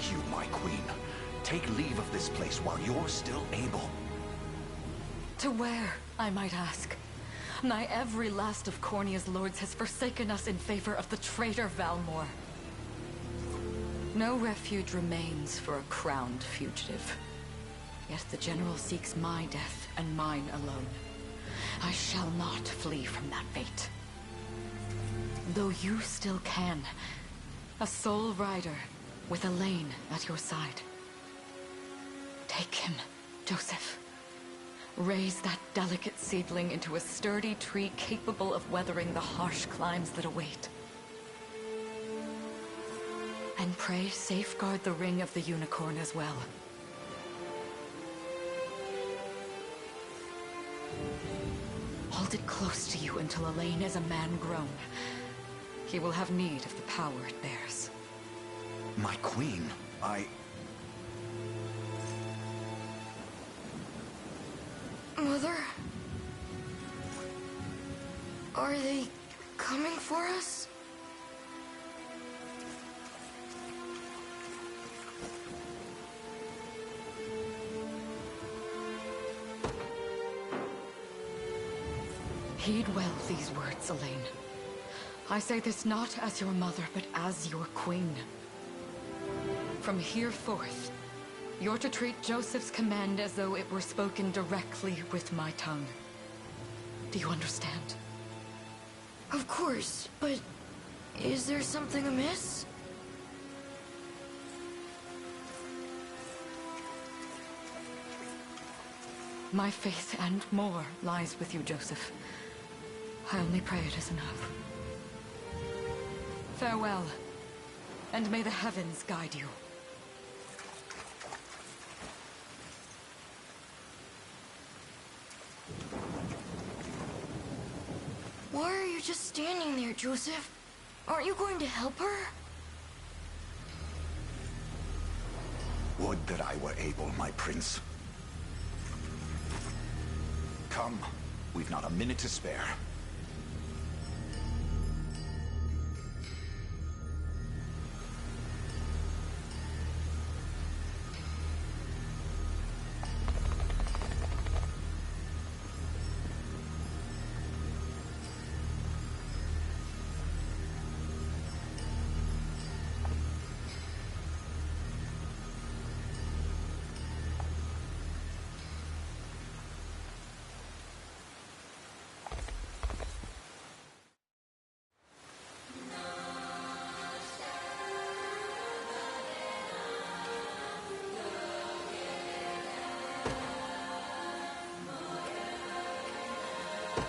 you, my queen. Take leave of this place while you're still able. To where, I might ask? Nigh every last of Cornia's lords has forsaken us in favor of the traitor Valmor. No refuge remains for a crowned fugitive. Yet the general seeks my death and mine alone. I shall not flee from that fate. Though you still can. A sole rider with Elaine at your side. Take him, Joseph. Raise that delicate seedling into a sturdy tree capable of weathering the harsh climes that await. And pray safeguard the ring of the unicorn as well. Hold it close to you until Elaine is a man grown. He will have need of the power it bears. My queen, Mother? Are they coming for us? Heed well these words, Elaine. I say this not as your mother, but as your queen. From here forth, you're to treat Joseph's command as though it were spoken directly with my tongue. Do you understand? Of course, but is there something amiss? My faith and more lies with you, Joseph. I only pray it is enough. Farewell, and may the heavens guide you. Why are you just standing there, Joseph? Aren't you going to help her? would that I were able, my prince. Come, we've not a minute to spare.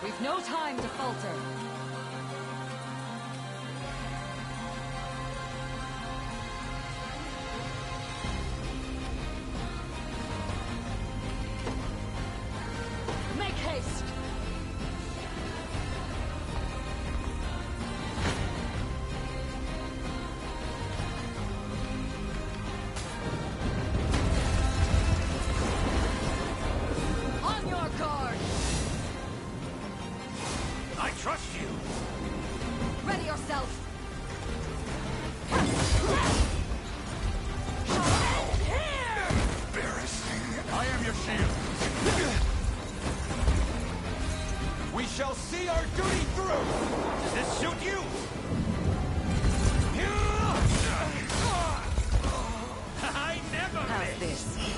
We've no time to falter. Make haste! On your guard! I trust you! Ready yourself! Embarrassing. I am your shield. We shall see our duty through! Does this suit you? I never How's this? miss!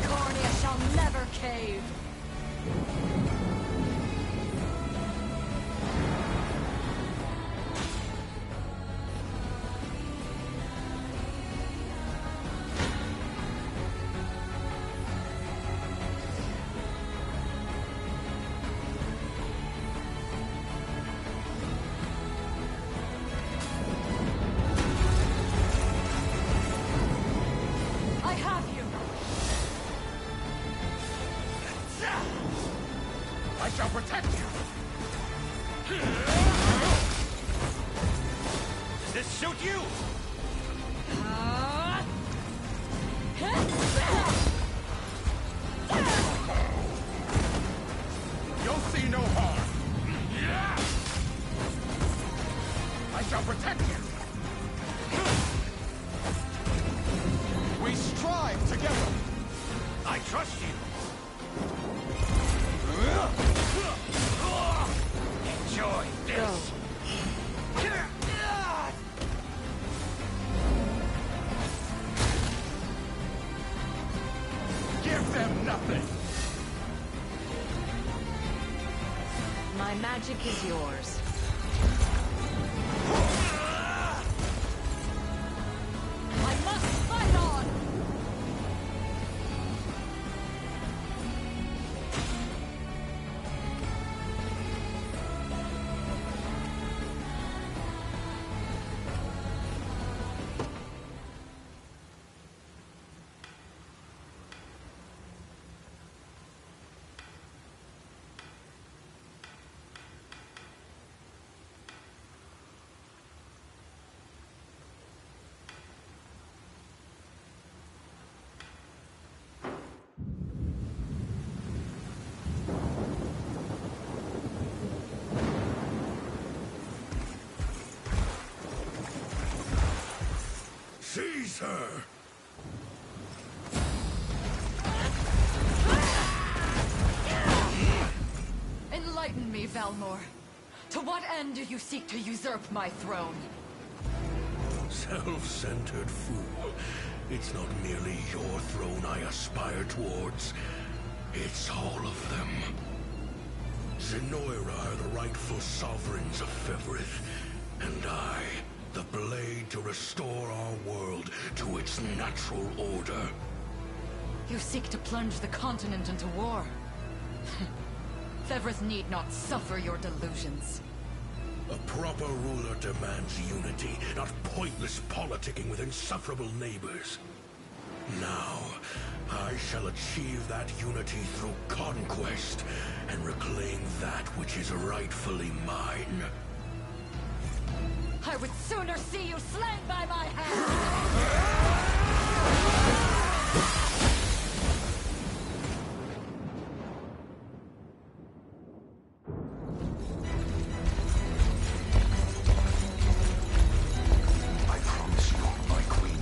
Cornea shall never cave! work together. I trust you. Enjoy this. Go. Give them nothing. My magic is yours. I must fight on! Seize her! Enlighten me, Valmor. To what end do you seek to usurp my throne? Self-centered fool. It's not merely your throne I aspire towards. It's all of them. Zenoira are the rightful sovereigns of Fevrith, and I, the blade to restore our world to its natural order. You seek to plunge the continent into war. Fevrith need not suffer your delusions. A proper ruler demands unity, not pointless politicking with insufferable neighbors. Now, I shall achieve that unity through conquest and reclaim that which is rightfully mine. I would sooner see you slain by my hand! I promise you, my queen,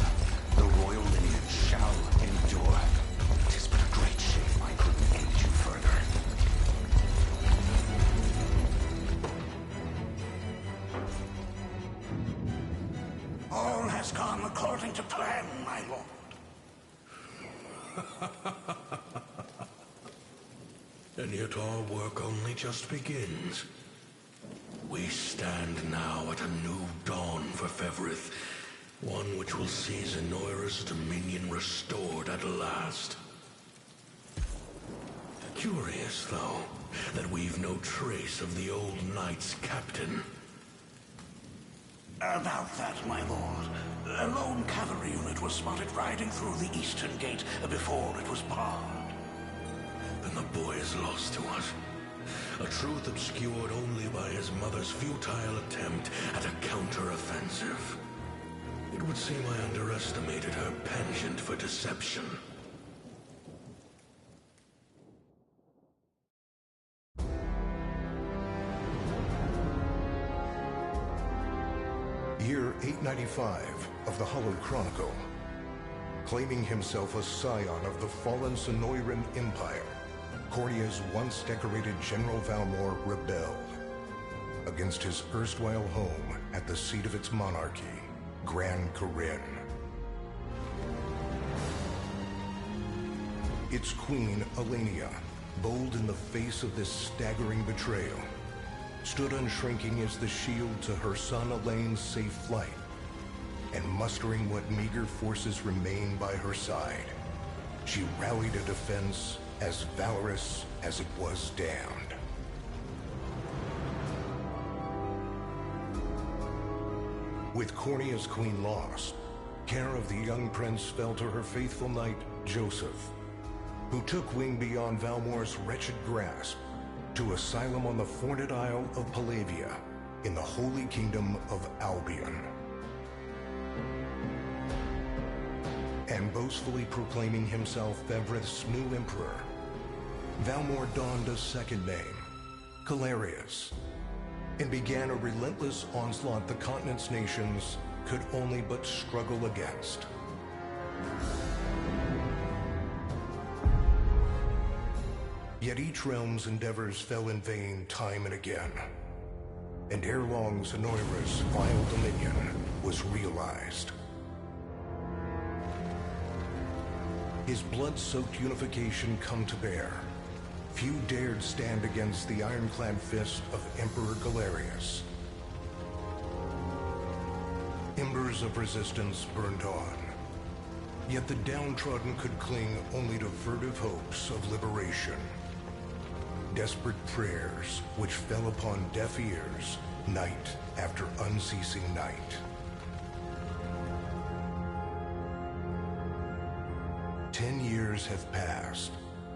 the royal lineage shall endure. 'Tis but a great shame I couldn't aid you further. All has gone according to plan, my lord. And yet our work only just begins. We stand now at a new dawn for Fevrith, one which will see Zenoira's dominion restored at last. Curious, though, that we've no trace of the old knight's captain. About that, my lord. A lone cavalry unit was spotted riding through the eastern gate before it was barred. Then the boy is lost to us. A truth obscured only by his mother's futile attempt at a counter-offensive. It would seem I underestimated her penchant for deception. Year 895 of the Hallowed Chronicle. Claiming himself a scion of the fallen Sonoran Empire, Cordia's once decorated General Valmor rebelled against his erstwhile home at the seat of its monarchy, Gran Corinne. Its queen, Elenia, bold in the face of this staggering betrayal, stood unshrinking as the shield to her son Elaine's safe flight, and mustering what meager forces remained by her side, she rallied a defense as valorous as it was damned. With Cornea's queen lost, care of the young prince fell to her faithful knight, Joseph, who took wing beyond Valmor's wretched grasp to asylum on the Forned Isle of Palavia in the Holy Kingdom of Albion. And boastfully proclaiming himself Fevrith's new emperor, Valmor donned a second name, Calarius, and began a relentless onslaught the continent's nations could only but struggle against. Yet each realm's endeavors fell in vain time and again. And ere long, Zenoira's vile dominion was realized. His blood-soaked unification come to bear. Few dared stand against the ironclad fist of Emperor Galerius. Embers of resistance burned on. Yet the downtrodden could cling only to furtive hopes of liberation. Desperate prayers which fell upon deaf ears night after unceasing night. 10 years have passed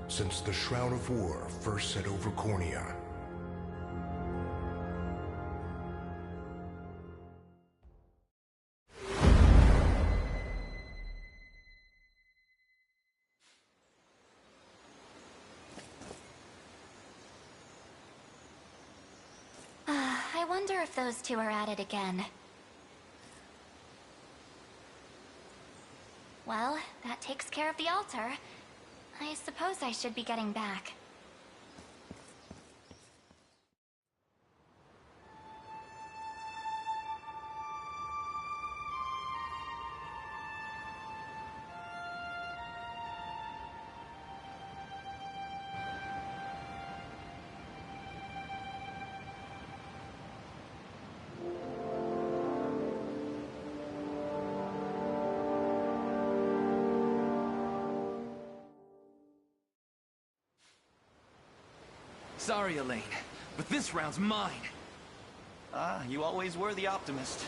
since the Shroud of War first set over Cornea. I wonder if those two are at it again. Well, that takes care of the altar. I suppose I should be getting back. Sorry, Elaine, but this round's mine. You always were the optimist.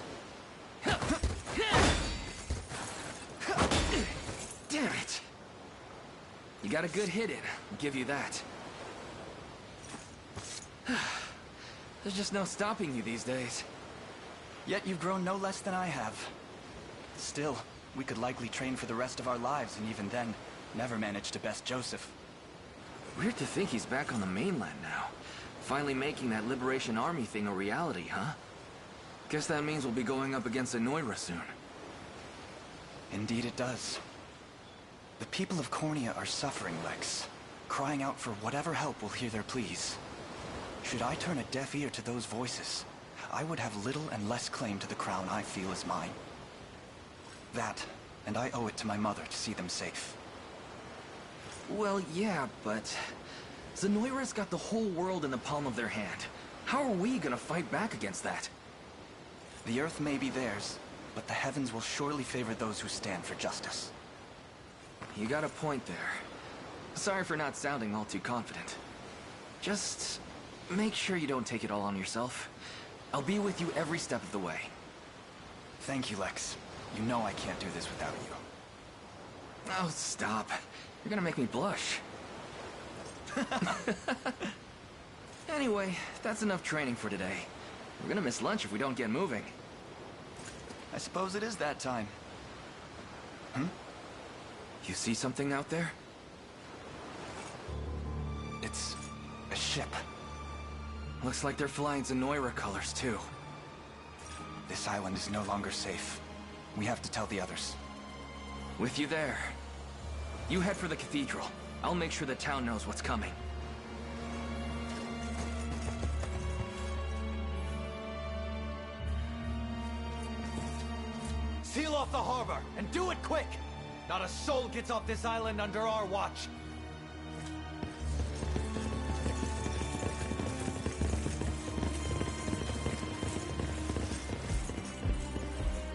Damn it! You got a good hit in, I'll give you that. There's just no stopping you these days. Yet you've grown no less than I have. Still, we could likely train for the rest of our lives, and even then, never manage to best Joseph. Weird to think he's back on the mainland now. Finally making that Liberation Army thing a reality, huh? Guess that means we'll be going up against Zenoira soon. Indeed it does. The people of Cornea are suffering, Lex. Crying out for whatever help will hear their pleas. Should I turn a deaf ear to those voices, I would have little and less claim to the crown I feel is mine. That, and I owe it to my mother to see them safe. Well, yeah, but Zenoira's got the whole world in the palm of their hand. How are we gonna fight back against that? The earth may be theirs, but the heavens will surely favor those who stand for justice. You got a point there. Sorry for not sounding all too confident. Just make sure you don't take it all on yourself. I'll be with you every step of the way. Thank you, Lex. You know I can't do this without you. Oh, stop. You're gonna make me blush. Anyway, that's enough training for today. We're gonna miss lunch if we don't get moving. I suppose it is that time. You see something out there? It's a ship. Looks like they're flying Zenoira colors, too. This island is no longer safe. We have to tell the others. With you there. You head for the cathedral. I'll make sure the town knows what's coming. Seal off the harbor, and do it quick! Not a soul gets off this island under our watch.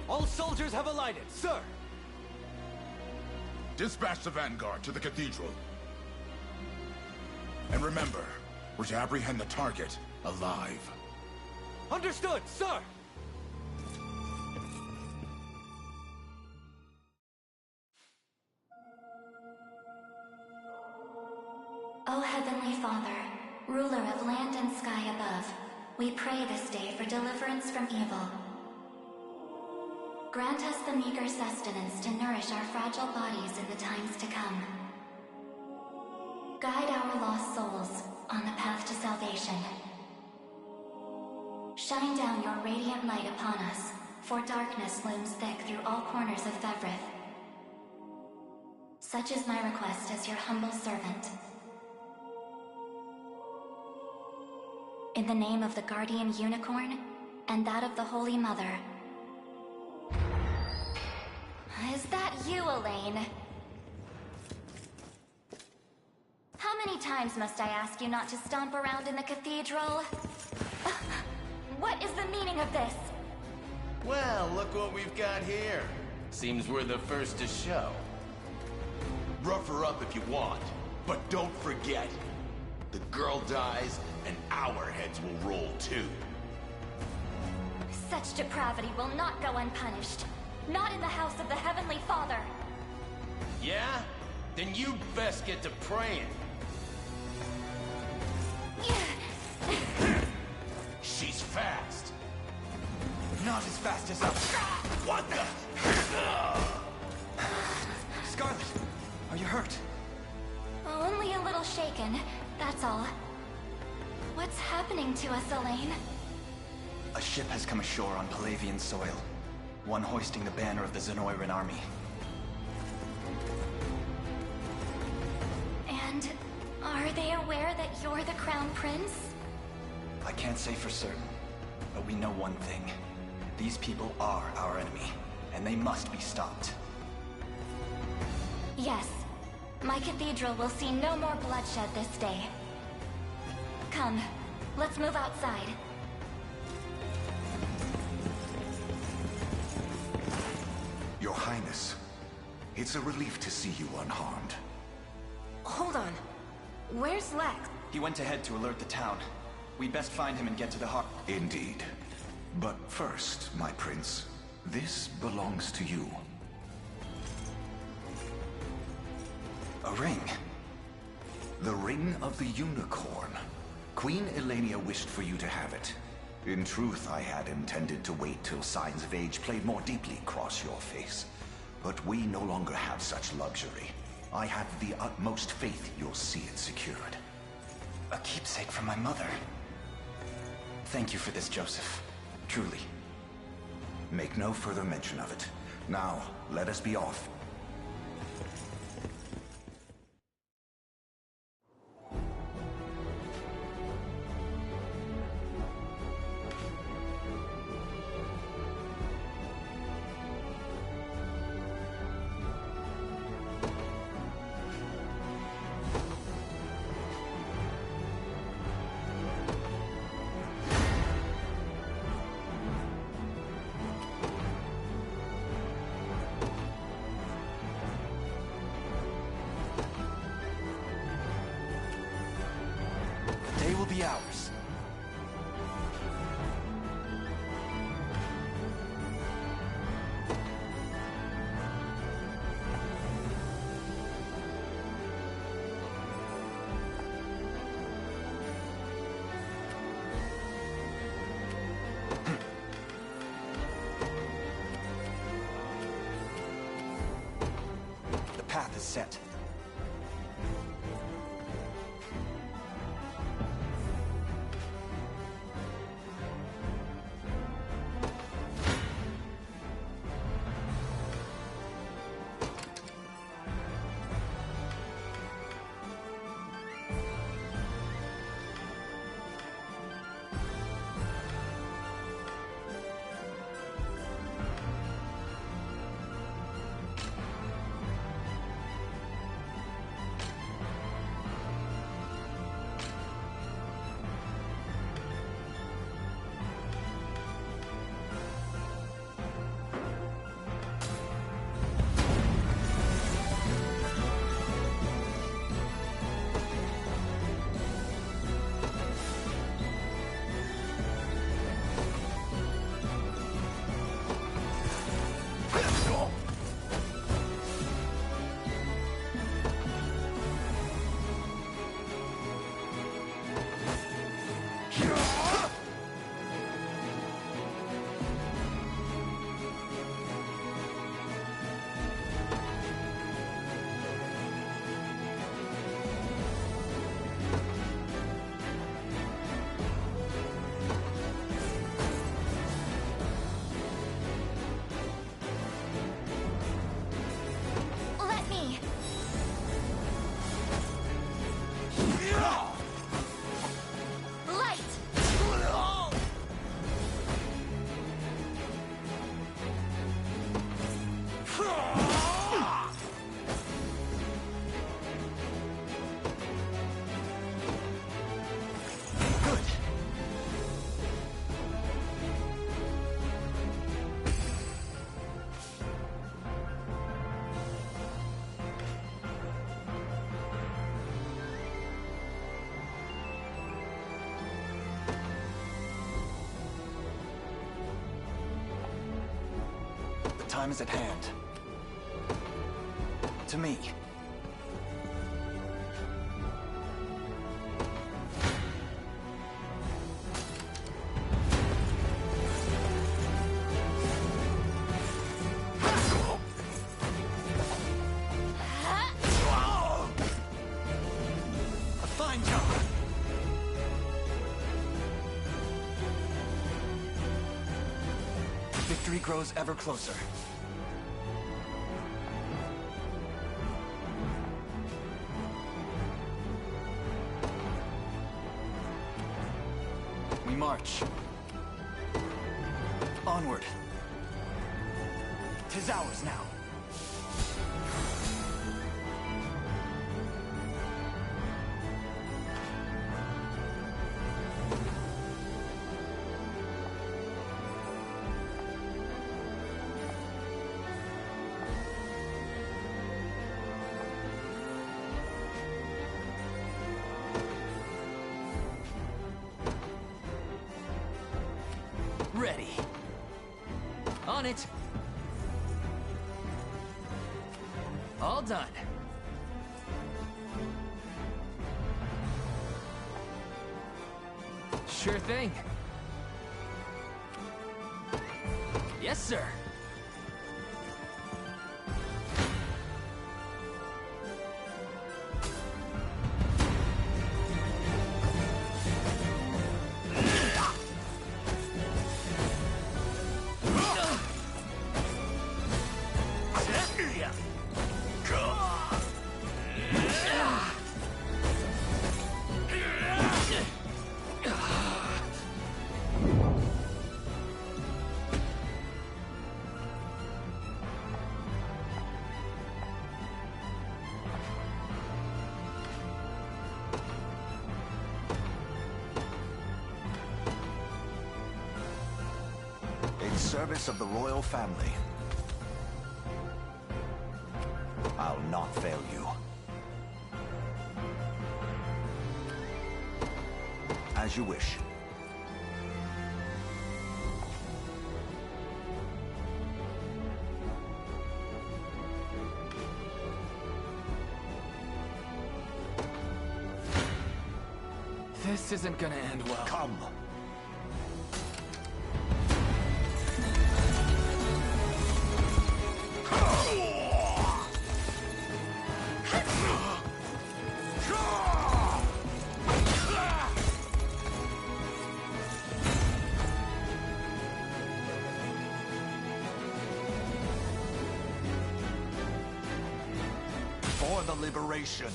All soldiers have alighted, sir! Dispatch the vanguard to the cathedral. And remember, we're to apprehend the target alive. Understood, sir! O Heavenly Father, ruler of land and sky above, we pray this day for deliverance from evil. Grant us the meager sustenance to nourish our fragile bodies in the times to come. Guide our lost souls on the path to salvation. Shine down your radiant light upon us, for darkness looms thick through all corners of Fevrith. Such is my request as your humble servant. in the name of the Guardian Unicorn and that of the Holy Mother. Is that you, Elaine? How many times must I ask you not to stomp around in the cathedral? What is the meaning of this? Well, look what we've got here. Seems we're the first to show. Rough her up if you want, but don't forget. The girl dies, and our heads will roll too. Such depravity will not go unpunished. Not in the house of the Heavenly Father. Yeah? Then you'd best get to praying. She's fast. Not as fast as us. What the? Scarlet, are you hurt? Only a little shaken, that's all. What's happening to us, Elaine? A ship has come ashore on Palavian soil. One hoisting the banner of the Zenoiran army. And are they aware that you're the Crown Prince? I can't say for certain, but we know one thing. These people are our enemy, and they must be stopped. Yes. My cathedral will see no more bloodshed this day. Come, let's move outside. Your Highness, it's a relief to see you unharmed. Hold on. Where's Lex? He went ahead to alert the town. We'd best find him and get to the heart. Indeed. But first, my prince, this belongs to you. A ring? The Ring of the Unicorn. Queen Elenia wished for you to have it. In truth, I had intended to wait till signs of age played more deeply across your face. But we no longer have such luxury. I have the utmost faith you'll see it secured. A keepsake from my mother. Thank you for this, Joseph. Truly. Make no further mention of it. Now, let us be off. The day will be ours. The path is set. time is at hand. To me. A fine job. Victory grows ever closer. We march. Onward. 'Tis ours now. Ready. On it. All done. Sure thing. Yes, sir. In service of the royal family, I'll not fail you. As you wish. This isn't gonna end well. Come. For the liberation.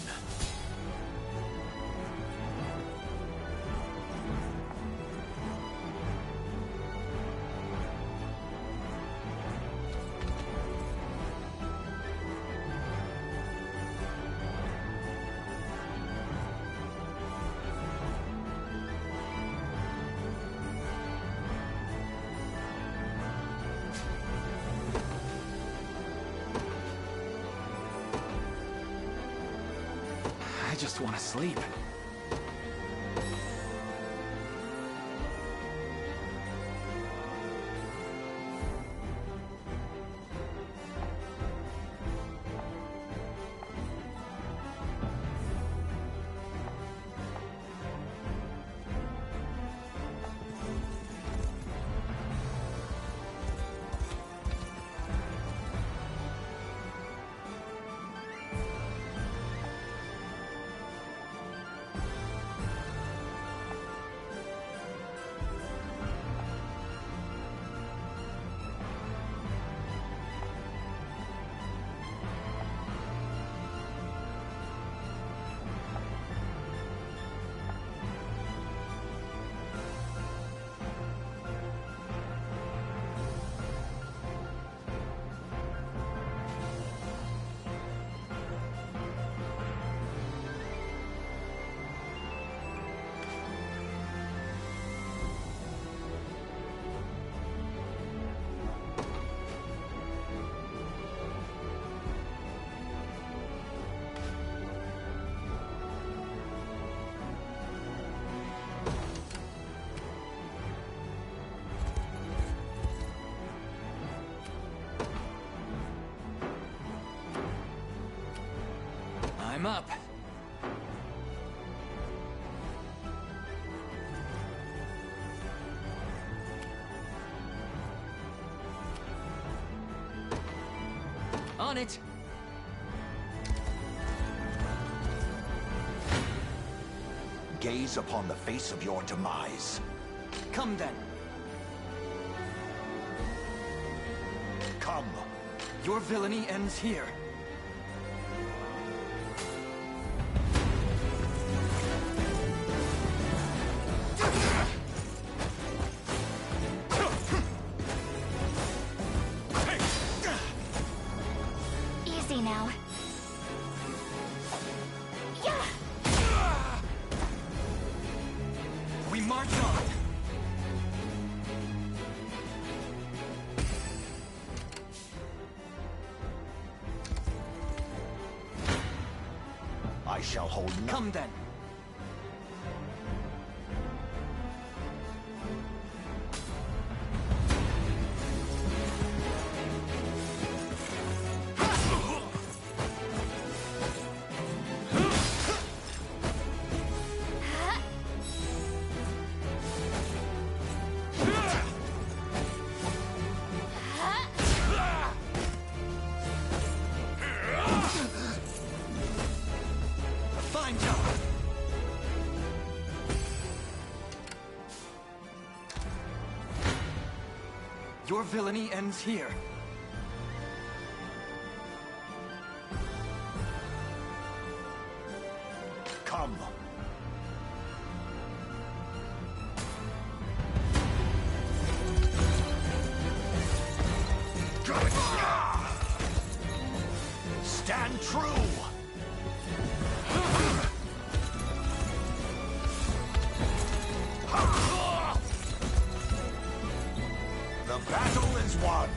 I just want to sleep. I'm up. On it! Gaze upon the face of your demise. Come then. Come. Your villainy ends here. Easy now. We march on. I shall hold no— Come then. Fine job. Your villainy ends here. Come. Stand true! The battle is won!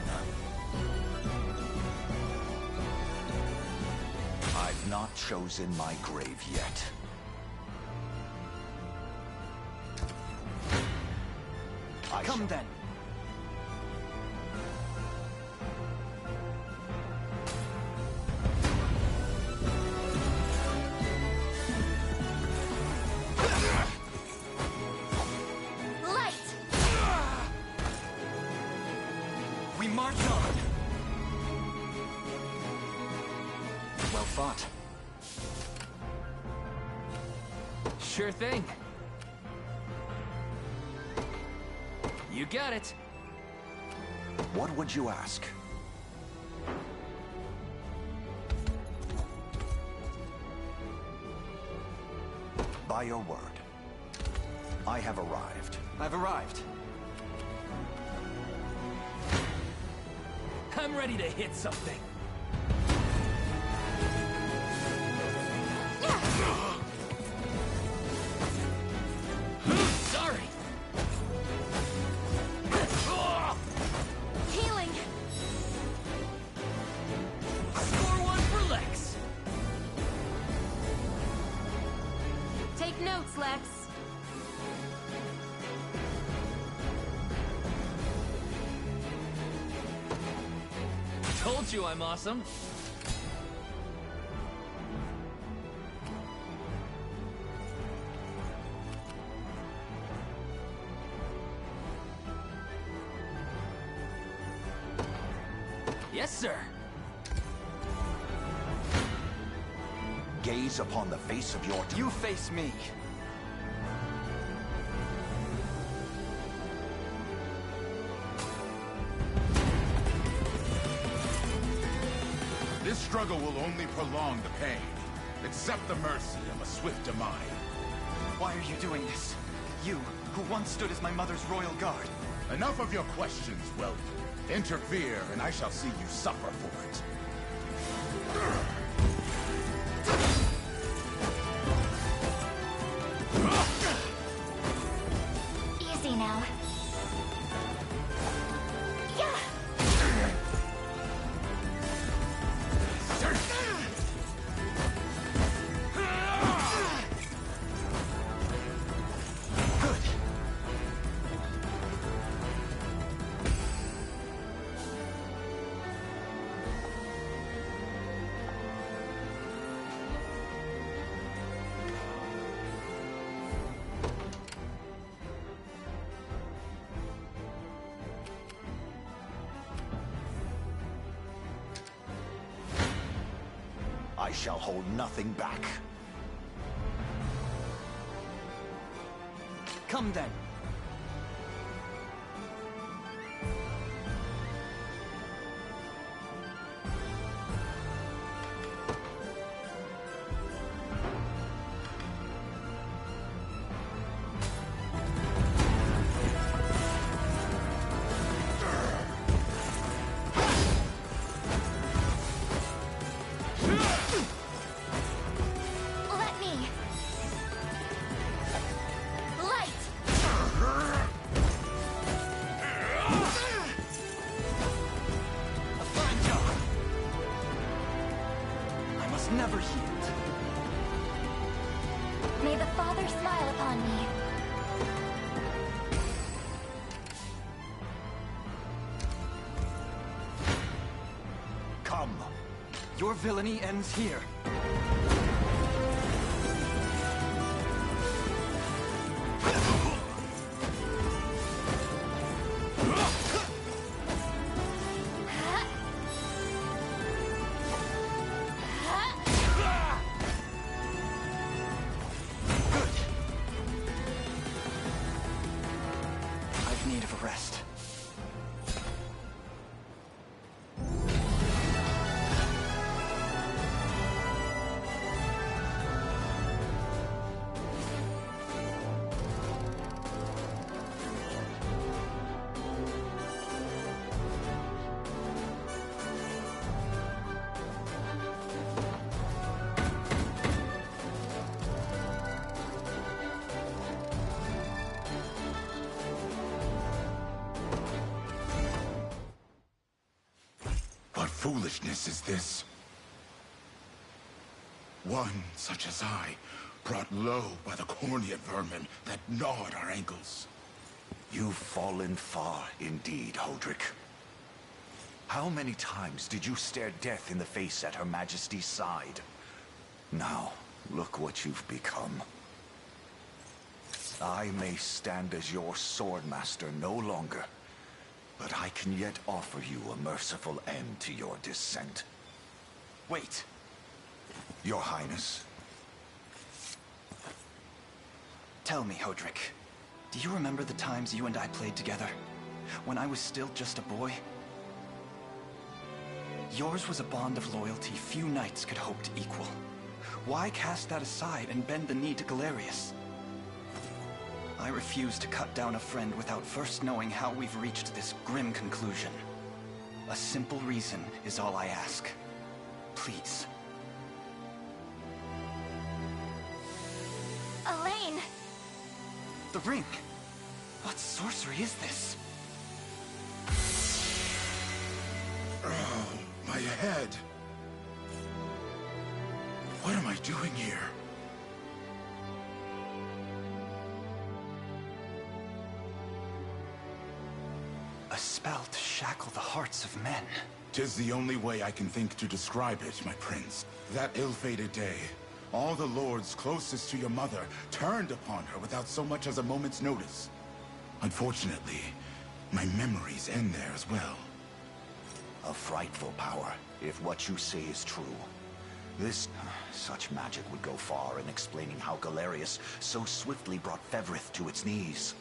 I've not chosen my grave yet. Come then. Light! We march on. Well fought. Sure thing. You got it. What would you ask? By your word, I have arrived. I've arrived. I'm ready to hit something. Sorry. Healing! Score one for Lex. Take notes, Lex. Told you I'm awesome. Yes, sir. Gaze upon the face of your— You face me. This struggle will only prolong the pain. Accept the mercy of a swift demise. Why are you doing this? You, who once stood as my mother's royal guard. Enough of your questions, Wellington. Interfere, and I shall see you suffer for it. Easy now. I shall hold nothing back. Come then. Let me. Light. A fine job. I must never yield. May the Father smile upon me. Come. Your villainy ends here. I've need of a rest. What foolishness is this? One such as I, brought low by the Cornea vermin that gnawed our ankles. You've fallen far indeed, Hodrick. How many times did you stare death in the face at Her Majesty's side? Now, look what you've become. I may stand as your swordmaster no longer, but I can yet offer you a merciful end to your descent. Wait. Your Highness. Tell me, Hodrick. Do you remember the times you and I played together? When I was still just a boy? Yours was a bond of loyalty few knights could hope to equal. Why cast that aside and bend the knee to Galerius? I refuse to cut down a friend without first knowing how we've reached this grim conclusion. A simple reason is all I ask. Please. Elaine! The ring! What sorcery is this? Oh, my head. What am I doing here? A spell to shackle the hearts of men. 'Tis the only way I can think to describe it, my prince. That ill-fated day, all the lords closest to your mother turned upon her without so much as a moment's notice. Unfortunately, my memories end there as well. A frightful power, if what you say is true. Such magic would go far in explaining how Galerius so swiftly brought Fevrith to its knees.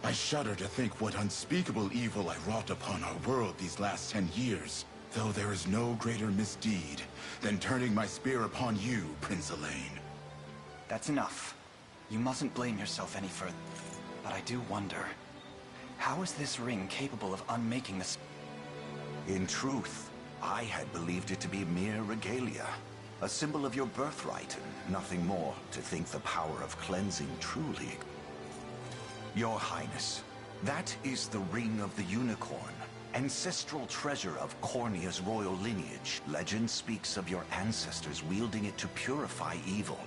I shudder to think what unspeakable evil I wrought upon our world these last 10 years. Though there is no greater misdeed than turning my spear upon you, Prince Elaine. That's enough. You mustn't blame yourself any further. But I do wonder, how is this ring capable of unmaking this? In truth, I had believed it to be mere regalia. A symbol of your birthright and nothing more, to think the power of cleansing truly. Your Highness, that is the Ring of the Unicorn, ancestral treasure of Cornea's royal lineage. Legend speaks of your ancestors wielding it to purify evil,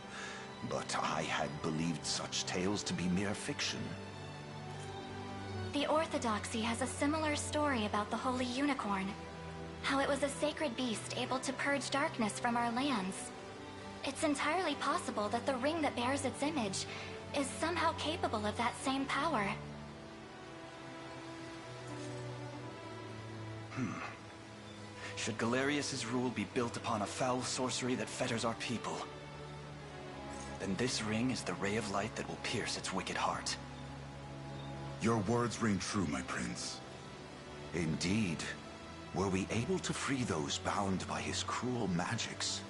but I had believed such tales to be mere fiction. The Orthodoxy has a similar story about the Holy Unicorn. How it was a sacred beast able to purge darkness from our lands. It's entirely possible that the ring that bears its image is somehow capable of that same power. Should Galerius's rule be built upon a foul sorcery that fetters our people, then this ring is the ray of light that will pierce its wicked heart. Your words ring true, my prince. Indeed. Were we able to free those bound by his cruel magics?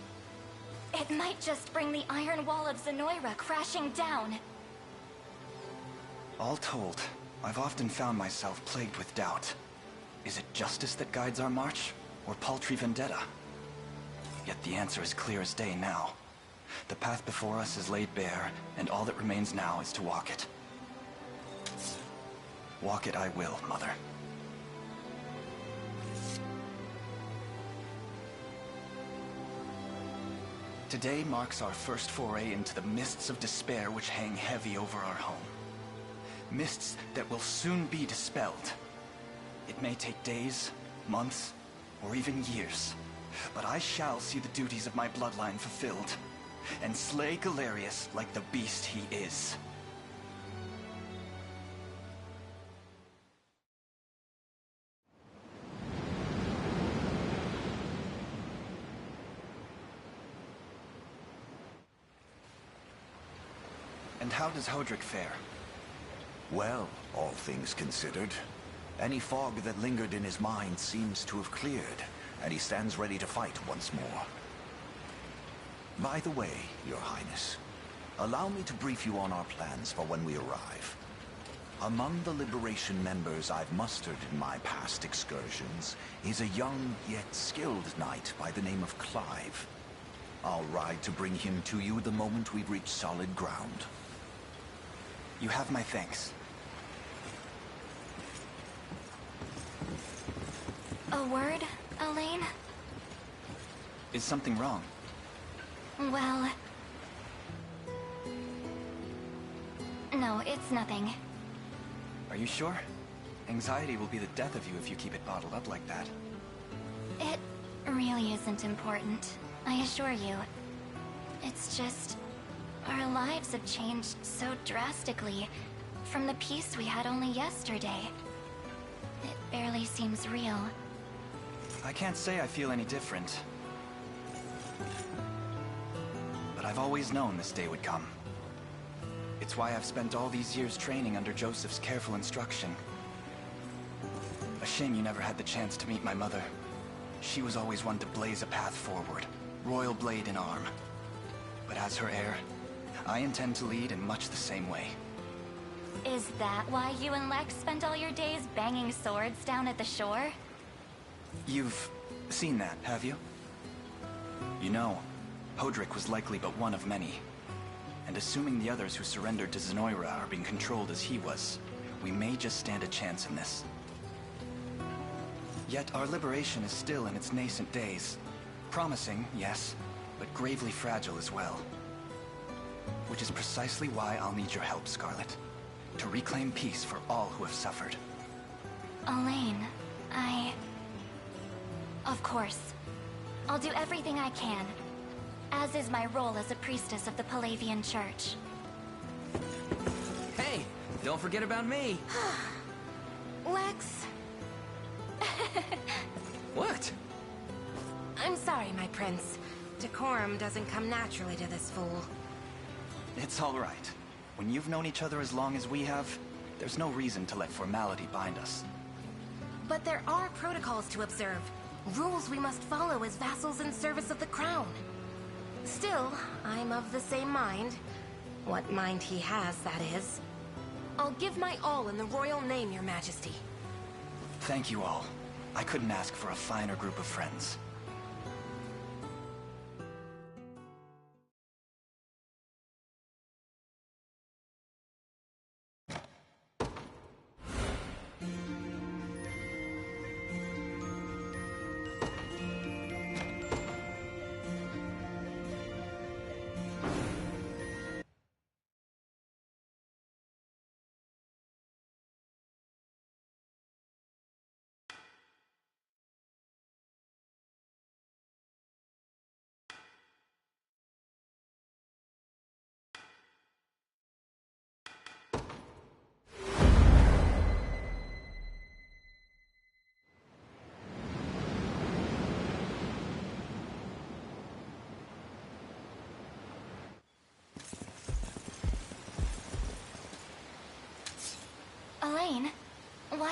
It might just bring the Iron Wall of Zenoira crashing down. All told, I've often found myself plagued with doubt. Is it justice that guides our march, or paltry vendetta? Yet the answer is clear as day now. The path before us is laid bare, and all that remains now is to walk it. Walk it I will, Mother. Today marks our first foray into the mists of despair which hang heavy over our home. Mists that will soon be dispelled. It may take days, months, or even years, but I shall see the duties of my bloodline fulfilled, and slay Galerius like the beast he is. And how does Hodrick fare? Well, all things considered, any fog that lingered in his mind seems to have cleared, and he stands ready to fight once more. By the way, Your Highness, allow me to brief you on our plans for when we arrive. Among the Liberation members I've mustered in my past excursions is a young yet skilled knight by the name of Clive. I'll ride to bring him to you the moment we've reached solid ground. You have my thanks. A word, Elaine? Is something wrong? Well... No, it's nothing. Are you sure? Anxiety will be the death of you if you keep it bottled up like that. It really isn't important, I assure you. It's just... our lives have changed so drastically from the peace we had only yesterday. It barely seems real. I can't say I feel any different. But I've always known this day would come. It's why I've spent all these years training under Joseph's careful instruction. A shame you never had the chance to meet my mother. She was always one to blaze a path forward, royal blade in arm. But as her heir, I intend to lead in much the same way. Is that why you and Lex spent all your days banging swords down at the shore? You've seen that, have you? You know, Hodrick was likely but one of many. And assuming the others who surrendered to Zenoira are being controlled as he was, we may just stand a chance in this. Yet our liberation is still in its nascent days. Promising, yes, but gravely fragile as well. Which is precisely why I'll need your help, Scarlet. To reclaim peace for all who have suffered. Elaine, Of course. I'll do everything I can. As is my role as a priestess of the Palavian Church. Hey, don't forget about me. Lex. What? I'm sorry, my prince. Decorum doesn't come naturally to this fool. It's all right. When you've known each other as long as we have, there's no reason to let formality bind us. But there are protocols to observe. Rules we must follow as vassals in service of the crown. Still, I'm of the same mind. What mind he has, that is. I'll give my all in the royal name, Your Majesty. Thank you all. I couldn't ask for a finer group of friends.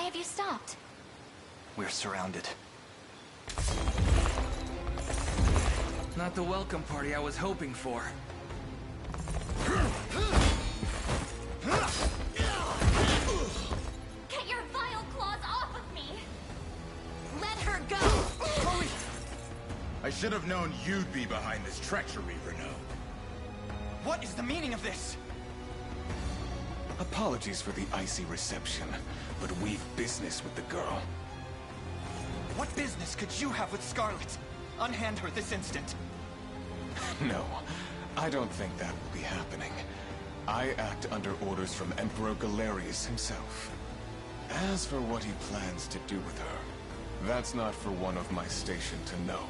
have you stopped? We're surrounded. Not the welcome party I was hoping for. Get your vile claws off of me! Let her go! Chloe! I should have known you'd be behind this treachery, Renault. What is the meaning of this? Apologies for the icy reception, but we've business with the girl. What business could you have with Scarlet? Unhand her this instant. No, I don't think that will be happening. I act under orders from Emperor Galerius himself. As for what he plans to do with her, that's not for one of my station to know.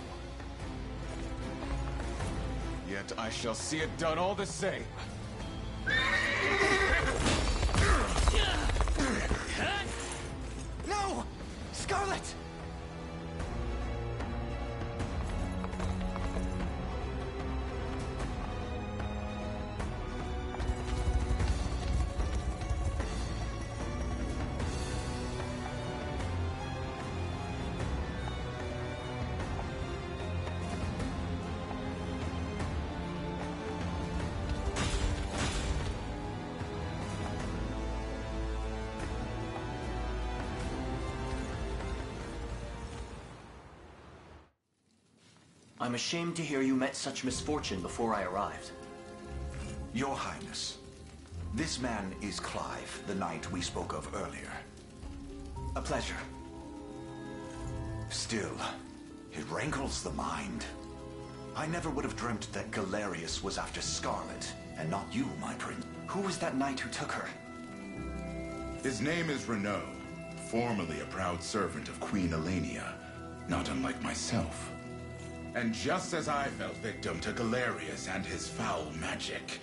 Yet I shall see it done all the same. No! Scarlet! I'm ashamed to hear you met such misfortune before I arrived. Your Highness, this man is Clive, the knight we spoke of earlier. A pleasure. Still, it rankles the mind. I never would have dreamt that Galerius was after Scarlet, and not you, my prince. Who was that knight who took her? His name is Renault, formerly a proud servant of Queen Elenia, not unlike myself. And just as I fell victim to Galerius and his foul magic,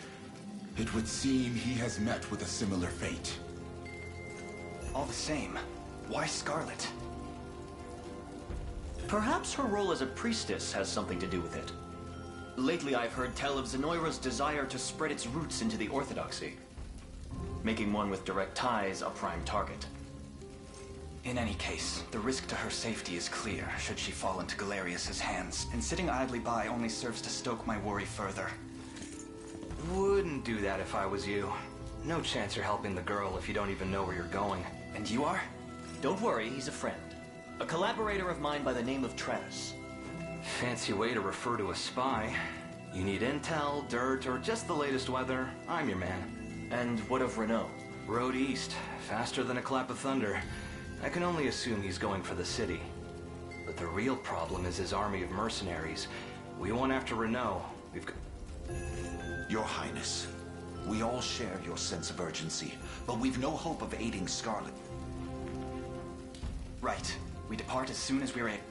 it would seem he has met with a similar fate. All the same, why Scarlet? Perhaps her role as a priestess has something to do with it. Lately I've heard tell of Zenoira's desire to spread its roots into the Orthodoxy, making one with direct ties a prime target. In any case, the risk to her safety is clear should she fall into Galerius's hands, and sitting idly by only serves to stoke my worry further. Wouldn't do that if I was you. No chance you're helping the girl if you don't even know where you're going. And you are? Don't worry, he's a friend. A collaborator of mine by the name of Travis. Fancy way to refer to a spy. You need intel, dirt, or just the latest weather, I'm your man. And what of Renault? Road east, faster than a clap of thunder. I can only assume he's going for the city. But the real problem is his army of mercenaries. We went after Renault. We've got... Your Highness, we all share your sense of urgency, but we've no hope of aiding Scarlet. Right. We depart as soon as we're able.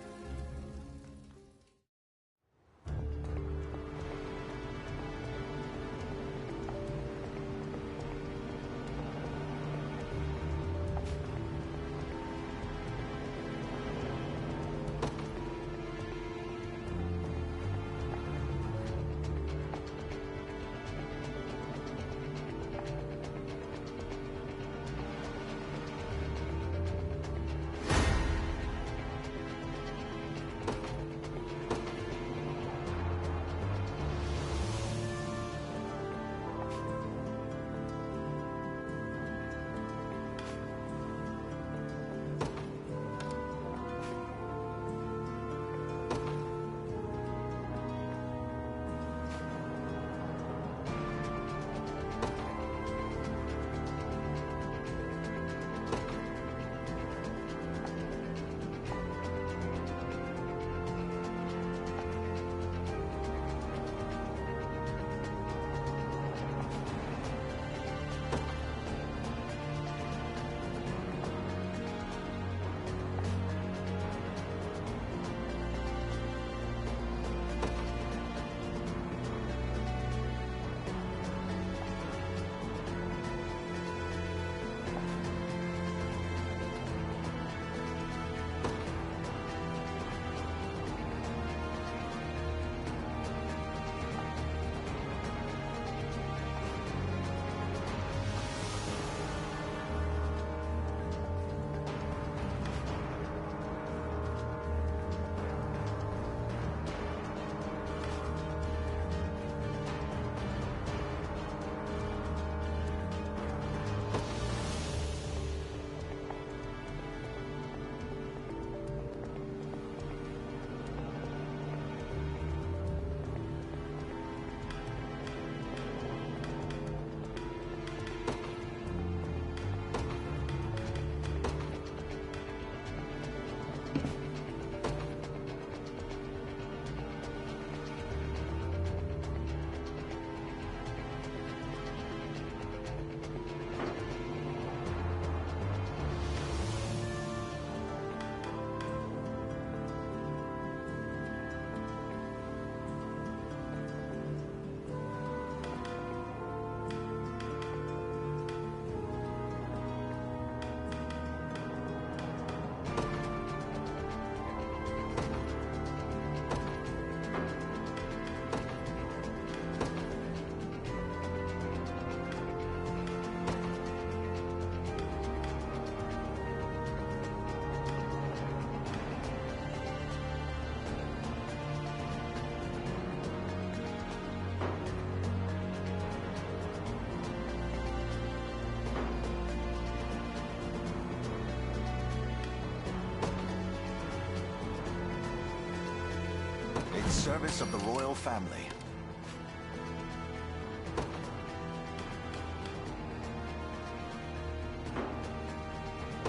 service of the royal family.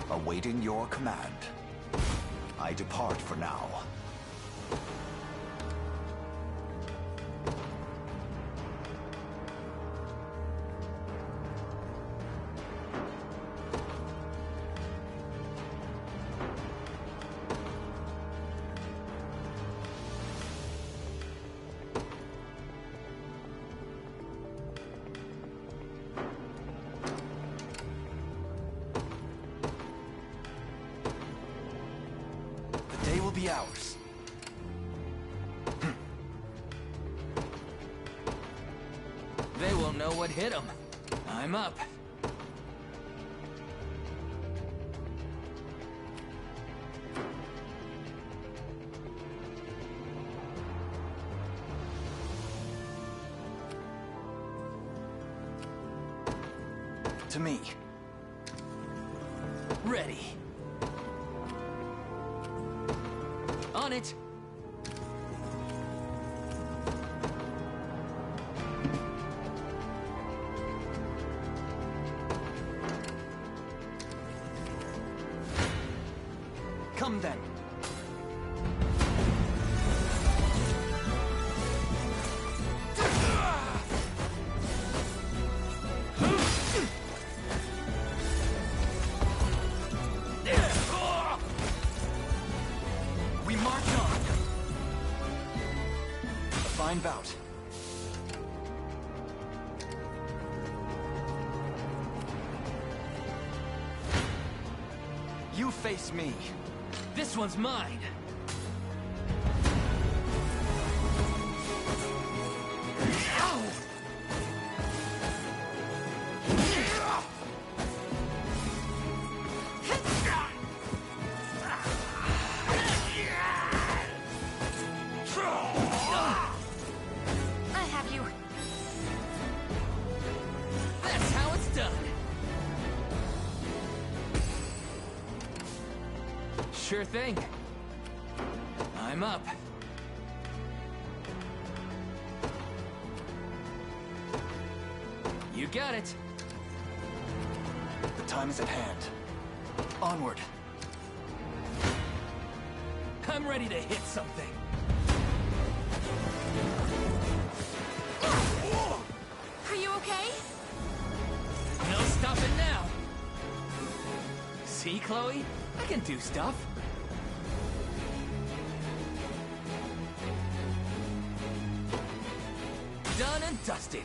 Awaiting your command. I depart for now. Be ours. They won't know what hit them. I'm up. To me. Ready. On it! Come then. We march on. A fine bout. You face me. This one's mine. I have you. That's how it's done. Sure thing. I'm up. You got it. The time is at hand. Onward. I'm ready to hit something. Are you okay? No stopping now. See, Chloe? I can do stuff. Done and dusted.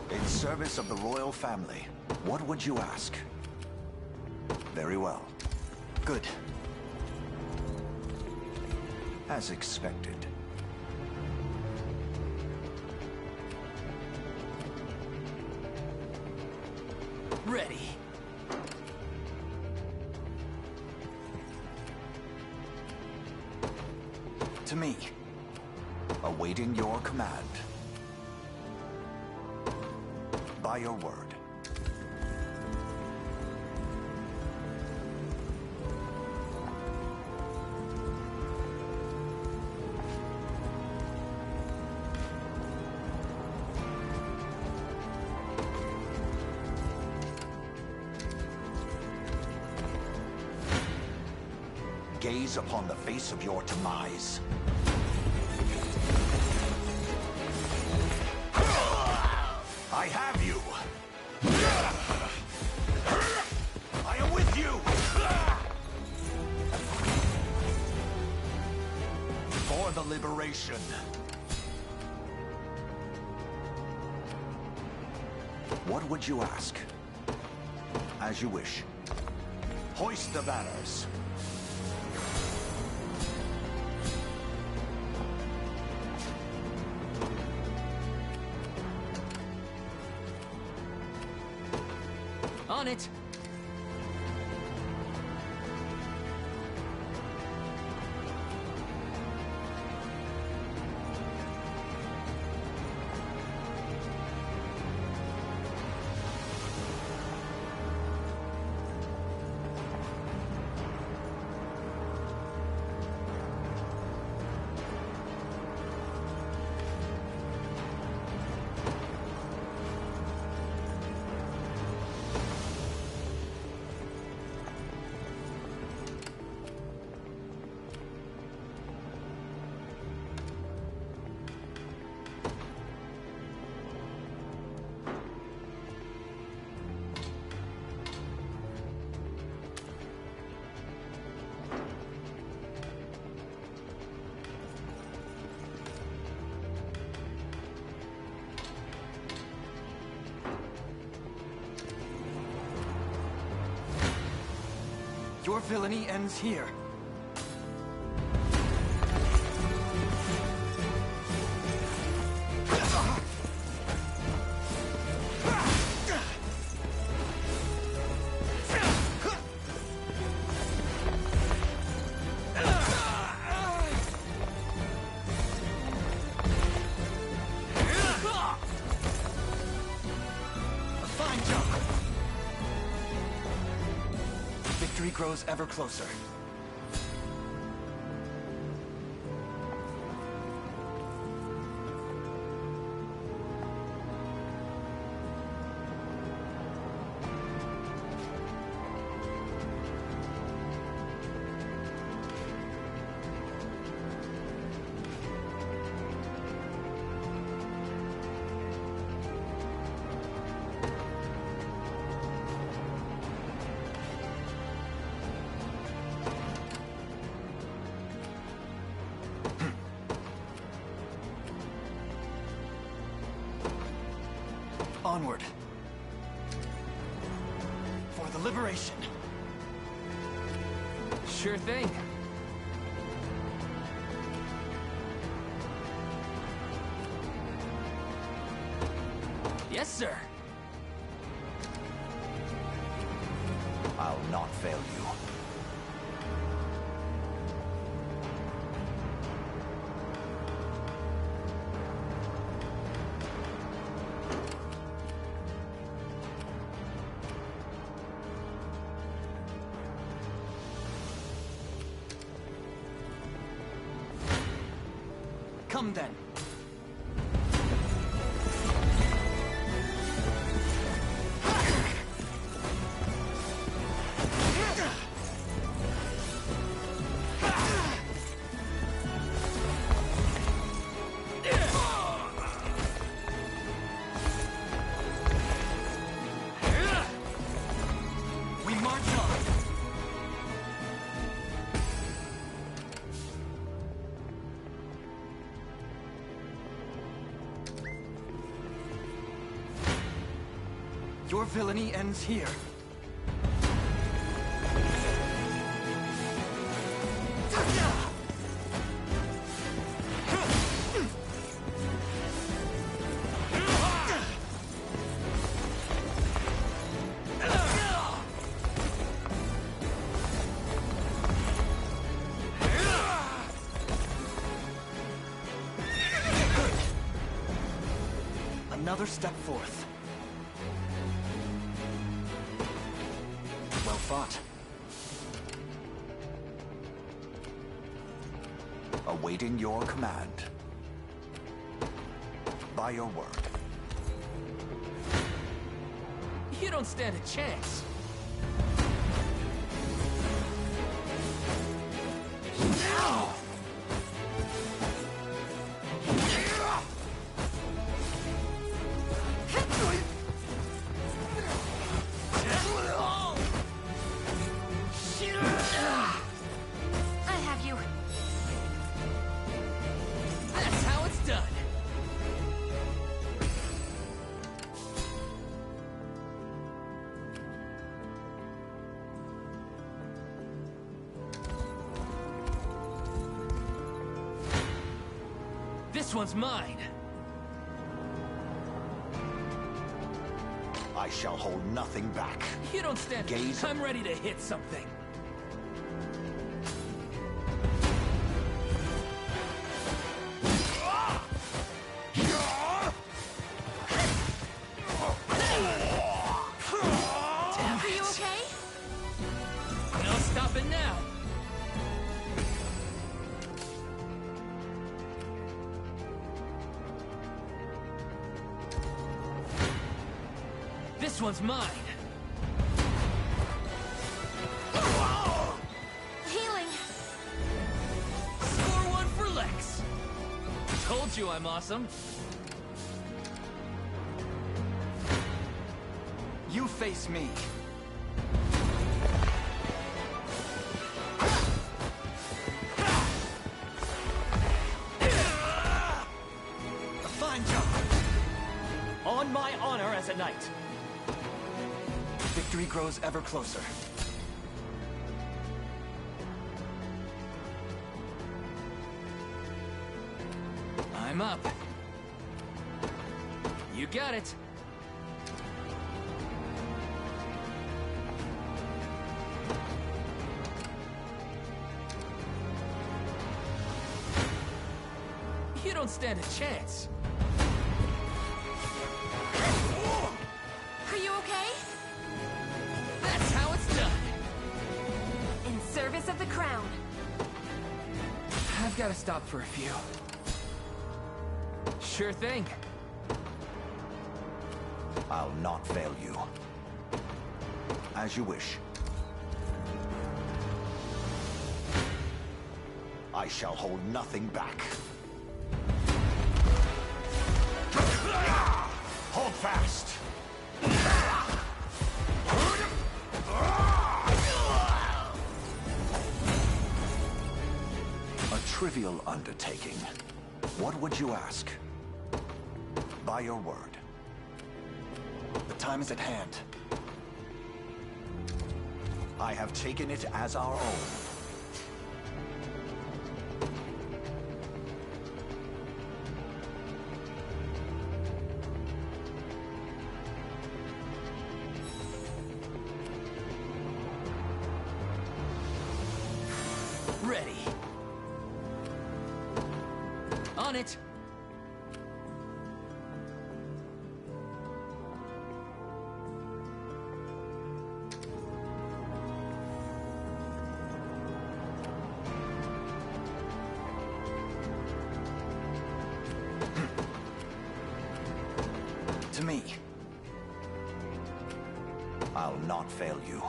In service of the royal family, what would you ask? Very well. Good. As expected. Ready. To me. Awaiting your command. By your word. Gaze upon the face of your demise. I have you! I am with you! For the liberation. What would you ask? As you wish. Hoist the banners. On On it! Your villainy ends here. Victory grows ever closer. Onward. For the liberation. Sure thing. Yes, sir. I'll not fail you. Come then. We march on. Your villainy ends here. Another step forth. Well fought. Awaiting your command. By your word. You don't stand a chance. I have you. That's how it's done. This one's mine. I I shall hold nothing back. You don't stand. Gaze. I'm ready to hit something. Are you okay? No stopping now. This one's mine. Healing. Score one for Lex. Told you I'm awesome. You face me. A fine job. On my honor as a knight. Victory grows ever closer. I'm up. You got it. You don't stand a chance. Are you okay? That's how it's done. In service of the crown. I've got to stop for a few. Sure thing. I'll not fail you. As you wish. I shall hold nothing back. Hold fast! A trivial undertaking. What would you ask? By your word. The time is at hand. I have taken it as our own. Ready. On it. To me. I'll not fail you.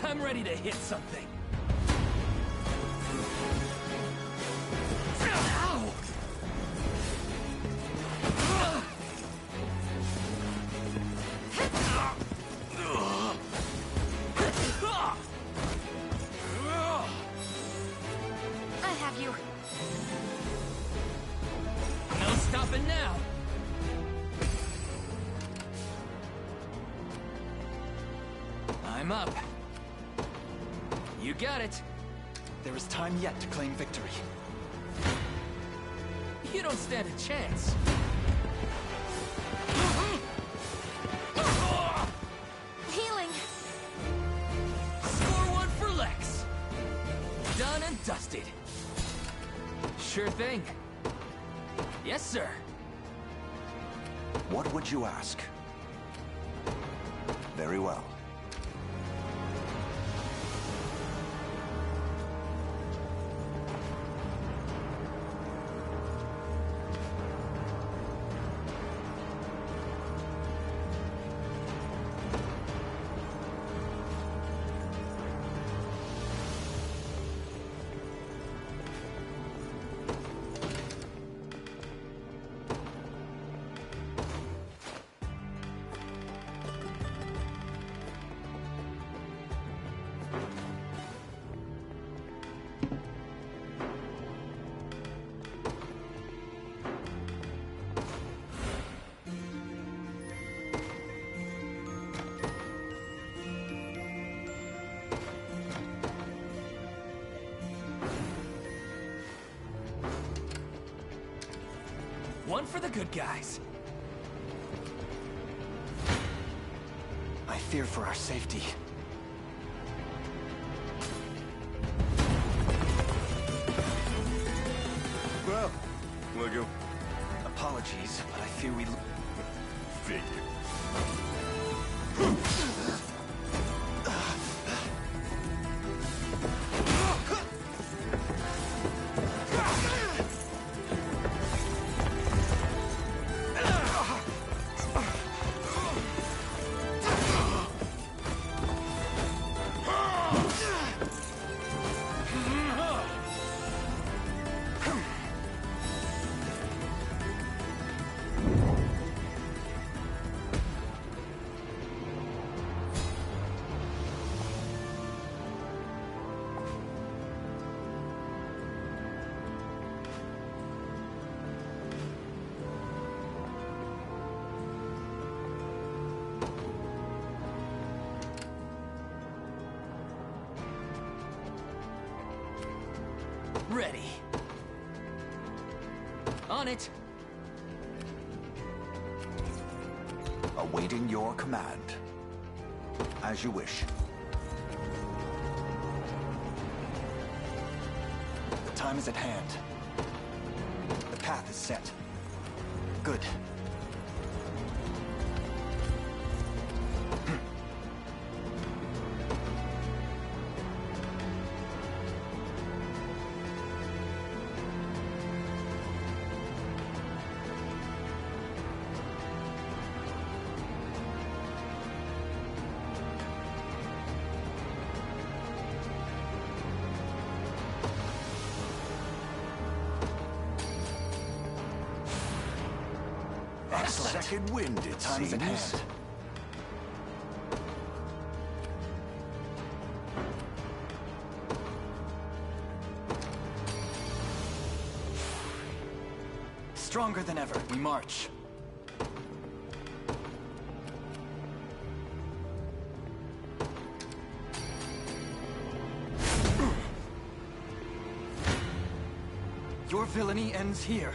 I'm ready to hit something. Ow! I have you. No stopping now. I'm up. You got it. There is time yet to claim victory. You don't stand a chance. Healing. Score one for Lex. Done and dusted. Sure thing. Yes, sir. What would you ask? Very well. One for the good guys. I fear for our safety. Well, look you. Apologies, but I fear we... Figure. Ready. On it. Awaiting your command. As you wish. The time is at hand. The path is set. Good. Second wind, it Time is at seems. hand. Stronger than ever, we march. Your villainy ends here.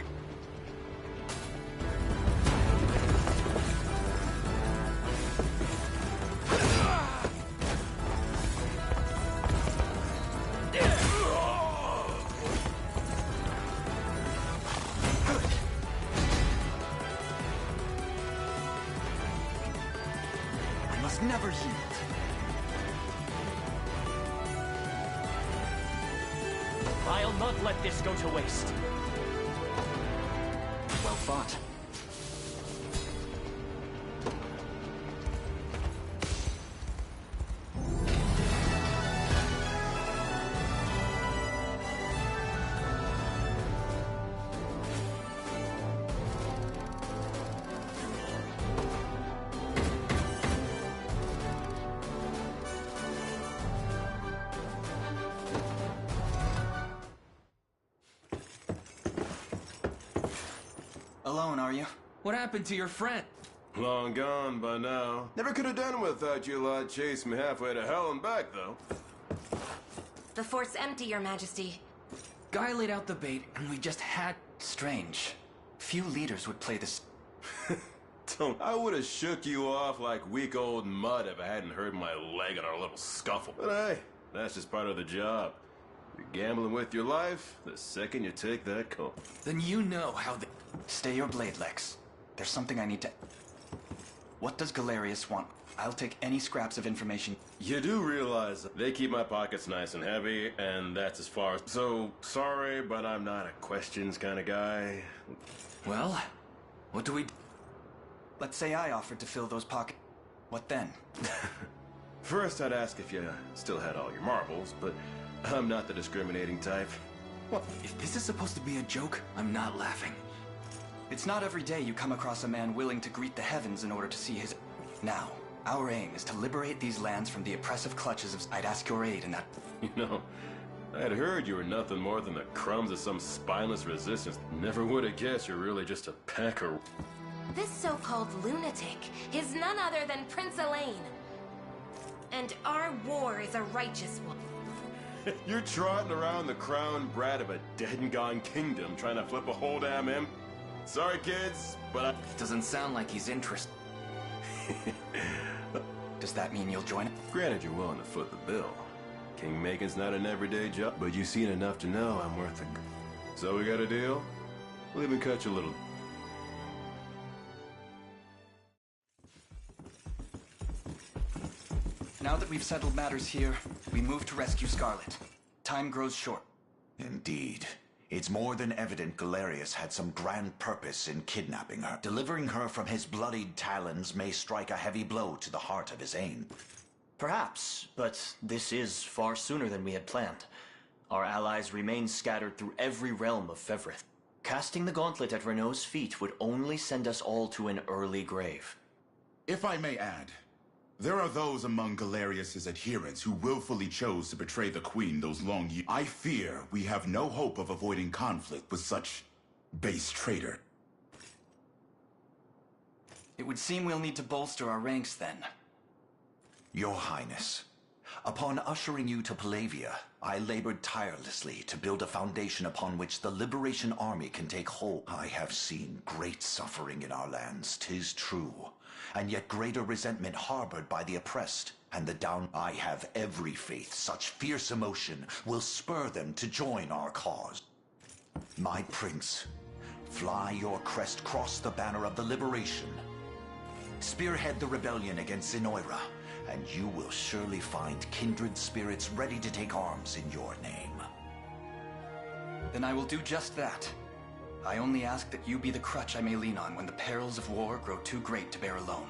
Never yield. I'll not let this go to waste. Well fought. Alone, are you? What happened to your friend? Long gone by now. Never could have done without you lot chasing me halfway to hell and back, though. The fort's empty, Your Majesty. Guy laid out the bait, and we just had... Strange. Few leaders would play this... Don't. I would have shook you off like weak old mud if I hadn't hurt my leg in our little scuffle. But hey, that's just part of the job. You're gambling with your life the second you take that call. Then you know how the... Stay your blade, Lex. There's something I need to... What does Galerius want? I'll take any scraps of information. You do realize they keep my pockets nice and heavy, and that's as far as... So, sorry, but I'm not a questions kind of guy. Well, what do we... Let's say I offered to fill those pockets. What then? First, I'd ask if you still had all your marbles, but I'm not the discriminating type. What? If this is supposed to be a joke, I'm not laughing. It's not every day you come across a man willing to greet the heavens in order to see his... Now, our aim is to liberate these lands from the oppressive clutches of... I'd ask your aid in that... You know, I'd heard you were nothing more than the crumbs of some spineless resistance. Never would have guessed you're really just a pecker. This so-called lunatic is none other than Prince Elaine. And our war is a righteous one. You're trotting around the crown brat of a dead and gone kingdom trying to flip a whole damn Sorry, kids, but I... Doesn't sound like he's interested. Does that mean you'll join it? Granted, you're willing to foot the bill. King-making's not an everyday job, but you've seen enough to know I'm worth a... So we got a deal? We'll even cut you a little... Now that we've settled matters here, we move to rescue Scarlet. Time grows short. Indeed. It's more than evident Galerius had some grand purpose in kidnapping her. Delivering her from his bloodied talons may strike a heavy blow to the heart of his aim. Perhaps, but this is far sooner than we had planned. Our allies remain scattered through every realm of Fevrith. Casting the gauntlet at Renault's feet would only send us all to an early grave. If I may add, there are those among Galerius's adherents who willfully chose to betray the Queen those long years. I fear we have no hope of avoiding conflict with such base traitor. It would seem we'll need to bolster our ranks then. Your Highness, upon ushering you to Palavia, I labored tirelessly to build a foundation upon which the Liberation Army can take hold. I have seen great suffering in our lands, 'tis true, and yet greater resentment harbored by the oppressed and the down. I have every faith such fierce emotion will spur them to join our cause. My prince, fly your crest, cross the banner of the Liberation. Spearhead the rebellion against Zenoira, and you will surely find kindred spirits ready to take arms in your name. Then I will do just that. I only ask that you be the crutch I may lean on when the perils of war grow too great to bear alone.